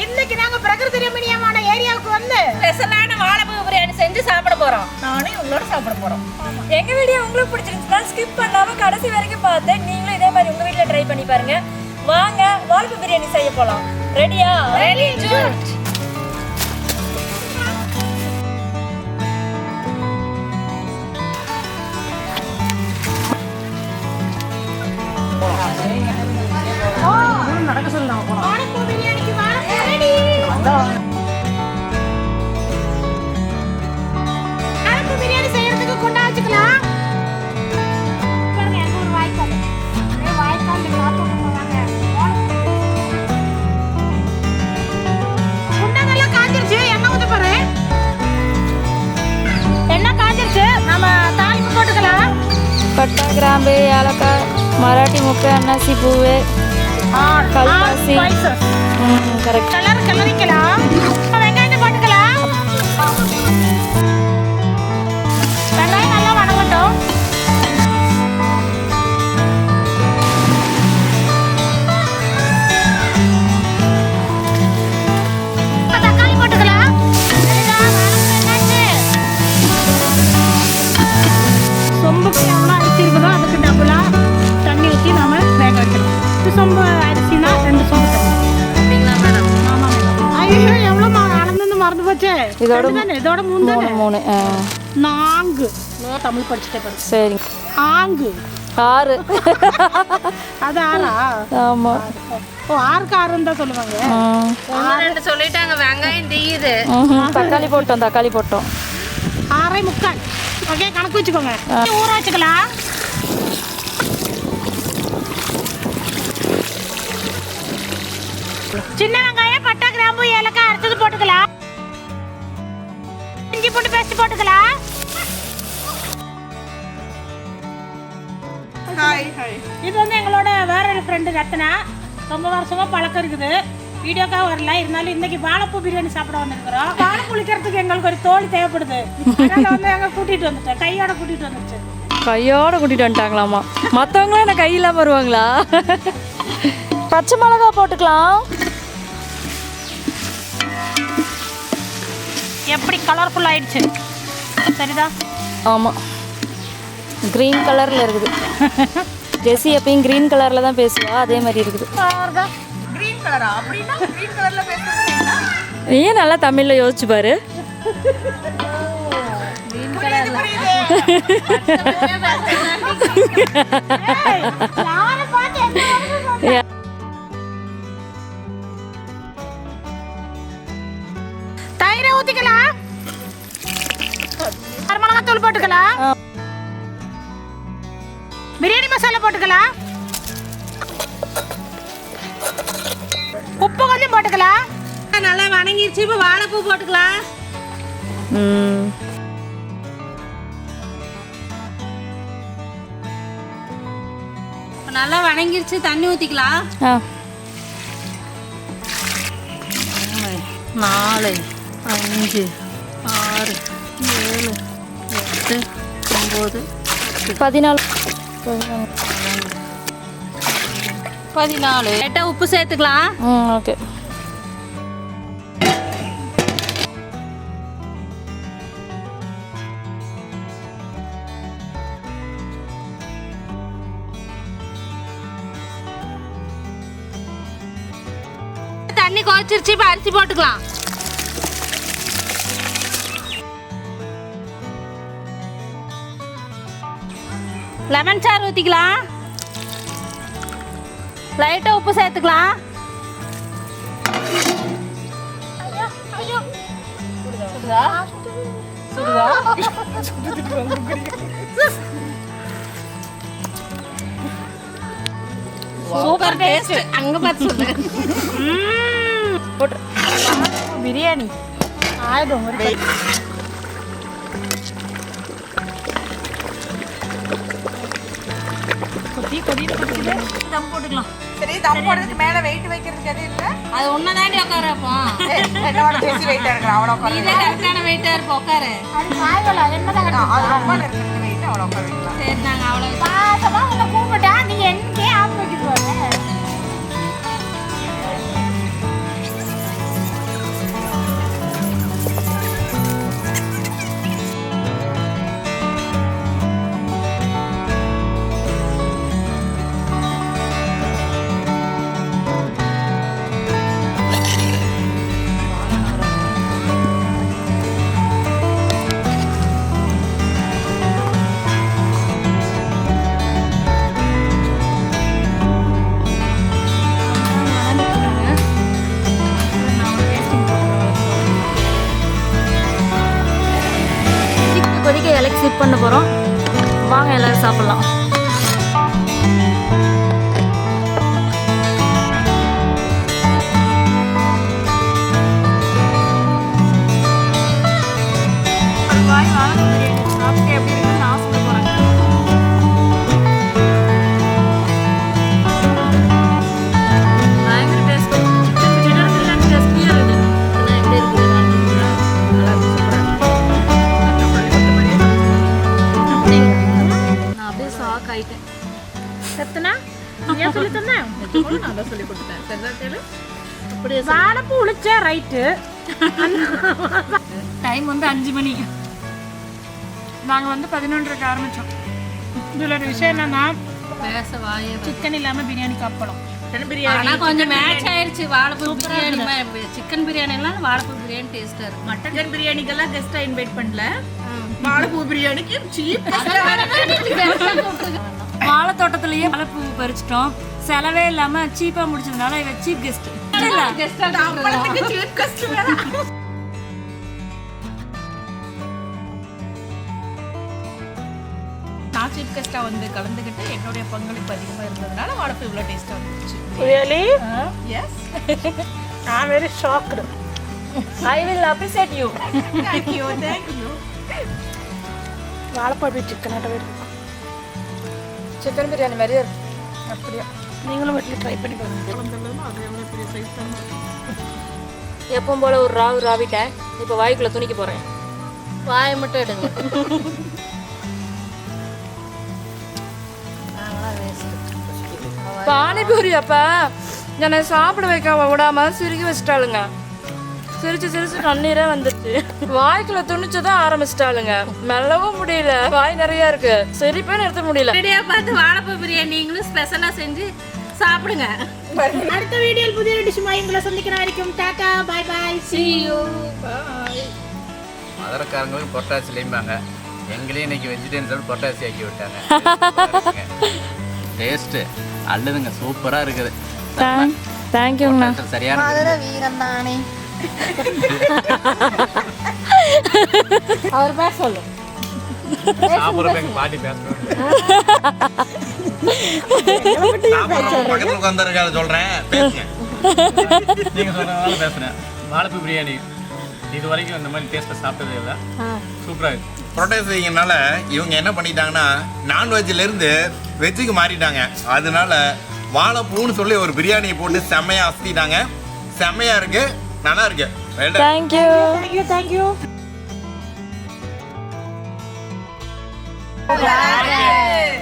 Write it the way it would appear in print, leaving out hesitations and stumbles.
இன்னைக்கு நாங்க பிரகிருதி ரமணீயமான ஏரியாவுக்கு வந்து ஸ்பெஷலான வாழைப்பூ பிரியாணி செஞ்சு சாப்பிட போறோம். நானே உங்களோட சாப்பிட போறோம். எங்க வீடியோ உங்களுக்கு பிடிச்சிருந்துச்சுன்னா ஸ்கிப் பண்ணாம கடைசி வரைக்கும் பார்த்து நீங்களும் இதே மாதிரி உங்க வீட்ல ட்ரை பண்ணி பாருங்க. வாங்க வாழைப்பூ பிரியாணி செய்ய போலாம். ரெடியா? ரெடி ஜூட். நடக்க சொல்லலாம். வாழைப்பூ பிரியாணிக்கு வாழைப்பூ ரெடி. வாழைப்பூ பிரியாணி செய்யறதுக்கு குண்டா வச்சுக்கலாம். பாருங்க எங்க ஒரு வாய்க்கால். இந்த வாய்க்கால்ல காத்து போவாங்க. குண்டா நல்லா காஞ்சிருச்சு. எண்ணெய் ஊத்த பாரு. எண்ணெய் காஞ்சிருச்சு. நம்ம தாளிப்பு போட்டுக்கலாம். பட்டை, கிராம்பு, ஏலக்காய், மராட்டி முக்கு, அன்னாசி பூவு, கல்பாசி. கரெக்ட். கிளறிக்கலாம். வெங்காயத்தை போட்டுக்கலாம். வெங்காயம் நல்லா வணங்கட்டும். தக்காளி போட்டுக்கலாம். சொம்புக்கு எவ்வளோ அரிசி இருக்குதோ அதுக்கு டபுளா தண்ணி ஊற்றி நாம வேக வைக்கணும். சொம்பு அரிசினா 2 சொம்பு தண்ணி. ஆமா மேடம். ஐயோ எவ்வளோ அளந்து மறந்து போச்சு. இதோட 3 3. நான்கு தமிழ் படிச்சுட்டே பாரு. சரி. ஆங்கு 6. அது 6ஆ? ஆமா. ஓ 6க்கு 6 தான் சொல்லுவாங்க. 2 சொல்லிட்டாங்க. வெங்காயம் தீயுது. தக்காளி போட்டோம். 6:45. ஓகே கணக்கு வச்சுக்கோங்க. ஊற வச்சுக்கலாம். சின்ன வெங்காயம், பட்டை, கிராம்பு, ஏலக்காய் அரைச்சது போட்டுக்கலாம். இஞ்சி பூண்டு பேஸ்ட் போட்டுக்கலாம். இது வந்து எங்களோட வேற ஒரு ஃப்ரெண்டு ரத்னா. ரொம்ப வருஷமா பழக்கம் இருக்குது. வீடியோக்காக வரல, இருந்தாலும் இன்னைக்கு வாழைப்பூ பிரியாணி சாப்பிட வந்துருக்கிறோம். வாழை புளிக்கிறதுக்கு எங்களுக்கு ஒரு தோல் தேவைப்படுது. அதனால வந்து எங்க கூட்டிட்டு வந்துட்டேன். கையோட கூட்டிட்டு வந்துருச்சு. கையோட கூட்டிட்டு வந்துட்டாங்களாமா. மற்றவங்களும் என்ன கையில்லாம வருவாங்களா? பச்சை மிளகா போட்டுக்கலாம். எப்படி கலர்ஃபுல் ஆயிடுச்சு. சரிதா? ஆமாம், க்ரீன் கலரில் இருக்குது. ஜெஸி எப்பயும் க்ரீன் கலரில் தான் பேசுவா, அதே மாதிரி இருக்குது. ஏன் நல்லா தமிழில் யோசிச்சு பாரு. தயிரை ஊத்திக்கலாம். மிளகாத்தூள் போட்டுக்கலாம். பிரியாணி மசாலா போட்டுக்கலாம். உப்பு கொஞ்சம் போட்டுக்கலாம். நல்லா வணங்கிருச்சு. இப்போ வாழைப்பூ போட்டுக்கலாம். நல்லா வணங்கிருச்சு. தண்ணி ஊற்றிக்கலாம். 4, 5, 6, 7, 8, 9, 14. 14. லைட்டாக உப்பு சேர்த்துக்கலாம். ஓகே. தண்ணி கொதிச்சிருச்சு. இப்போ அரிசி போட்டுக்கலாம். லெமன் சாறு ஊற்றிக்கலாம். லைட்டாக உப்பு சேர்த்துக்கலாம். Super taste. அங்கே பார்த்து சொல்லு. பிரியாணி ஆயிடும். தம் போட்டுக்கலாம். சரி, தம் போடுறதுக்கு மேல வெயிட் வைக்கிறதுக்கு எது இல்ல? அது ஒண்ணு தாண்டி உட்கார வைப்போம். என்னோட பேசி வெயிட்டா இருக்கற அவள உட்கார. நீ கரெக்டான வெயிட்டா இருப்ப உட்காரு. அது காயல என்னதான் கரெக்டா. அது ரொம்ப இருக்கிற வெயிட் அவள உட்கார வைக்கலாம். சரி நாங்க அவள பாசமா உன்னை கூப்பிட்டா நீங்க எங்கே ஆப் வைக்கிட்டு போறீங்க. சிப் பண்ண போகிறோம். வாங்க எல்லாரும் சாப்பிட்லாம். வாழைப்பூ பிரியாணி சாப்பிட்டு எப்படி இருக்குன்னு நான் சொல்ல போகிறேன். பயங்கர டேஸ்ட். சிக்கன் பிரியாணி டேஸ்டியாக இருக்குது. ஆனால் எப்படி இருக்குது நான் அப்படியே ஷாக் ஆயிட்டேன். சத்துனா ஏன் சொல்லி தந்தேன்? நான் தான் சொல்லி கொடுத்தேன். சரிதான் கேளு. அப்படியே வாழைப்பூ உளிச்சா ரைட்டு. டைம் வந்து 5 மணி. நாங்கள் வந்து 11:30 ஆரம்பித்தோம். இதில் ஒரு விஷயம் என்னன்னா பேச வாயே சிக்கன் இல்லாமல் பிரியாணி சாப்பிடலாம். ஆனால் கொஞ்சம் மேட்ச் ஆயிடுச்சு. வாழைப்பூ பிரியாணி சிக்கன் பிரியாணி எல்லாம் வாழைப்பூ பிரியாணி டேஸ்ட்டாக இருக்கும். மட்டன் பிரியாணிக்கெல்லாம் கெஸ்ட்டாக இன்வைட் பண்ணல. வாழைப்பூ பிரியாணிக்கு சீப். வாழை தோட்டத்திலேயே வாழைப்பூ பறிச்சிட்டோம். செலவே இல்லாமல் சீப்பாக முடிச்சதுனால இவ சீப் கெஸ்ட் இல்லை. சீப் கெஸ்ட் வேற. நான் சீப் கெஸ்ட்டாக வந்து கலந்துக்கிட்டு என்னுடைய பங்களிப்பு அதிகமாக இருந்ததுனால வாழைப்பூ இவ்வளோ டேஸ்ட்டாக வந்துச்சு. Really yes. நான் very shocked. I will appreciate you. Thank you thank you. வாழைப்பூ அப்படி சிக்கனாட்டவே இருக்கு. சிக்கன் பிரியாணி மாதிரியே இருக்கு. அப்படியா? நீங்களும் வீட்டில் ட்ரை பண்ணி பாருங்க. எப்பவும் போல ஒரு ராவு ராவிட்டேன். இப்போ வாய்க்குள்ள துணிக்க போகிறேன். வாயை மட்டும் எடுங்க. பானிபூரி அப்பா என்னை சாப்பிட வைக்க விடாம சிரிக்க வச்சிட்டாளுங்க. சிரிச்சு சிரிச்சு தண்ணீரே வந்துடுச்சு. வாய்க்குள்ள துணிச்சதான் ஆரம்பிச்சிட்டாளுங்க. மெல்லவும் முடியல. வாய் நிறைய இருக்கு. சிரிப்பே நிறுத்த முடியல. ரெடியா பார்த்து வாழைப்பூ பிரியாணி நீங்களும் ஸ்பெஷலா செஞ்சு சாப்பிடுங்க. அடுத்த வீடியோவில் புதிய டிஷ்ஷுமா உங்களை சந்திக்கிற வரைக்கும் டாடா பை பை see you. மதுரக்காரங்களும் பொட்டாசி லைம்பாங்க. எங்களையும் இன்னைக்கு வெஜிடேரியன் சொல்லி பொட்டாசி ஆக்கி விட்டாங்க. டேஸ்ட்டு அல்லதுங்க சூப்பராக இருக்குது. தேங்க்யூங்கண்ணா. சரியான வீரம் தானே. அவர் பேச சொல்லு. சாப்பிட்றப்ப எங்கள் பாட்டி பேசுகிறேன். பக்கத்தில் உட்காந்துருக்காரு சொல்கிறேன் பேசுங்க. நீங்கள் சொல்கிறதால பேசுகிறேன். வாழைப்பூ பிரியாணி இது வரைக்கும் இந்த மாதிரி டேஸ்ட்டை சாப்பிட்டதே இல்லை. சூப்பராக இருக்குது. ப்ரொடெஸ்ட் செய்யறதுனால இவங்க என்ன பண்ணிட்டாங்கன்னா நான்வெஜ்லேருந்து வெஜ்ஜுக்கு மாறிட்டாங்க. அதனால வாழைப்பூன்னு சொல்லி ஒரு பிரியாணியை போட்டு செம்மையாக அசத்திட்டாங்க. செம்மையாக இருக்குது. நல்லா இருக்கு. தேங்க்யூ. Thank you thank you.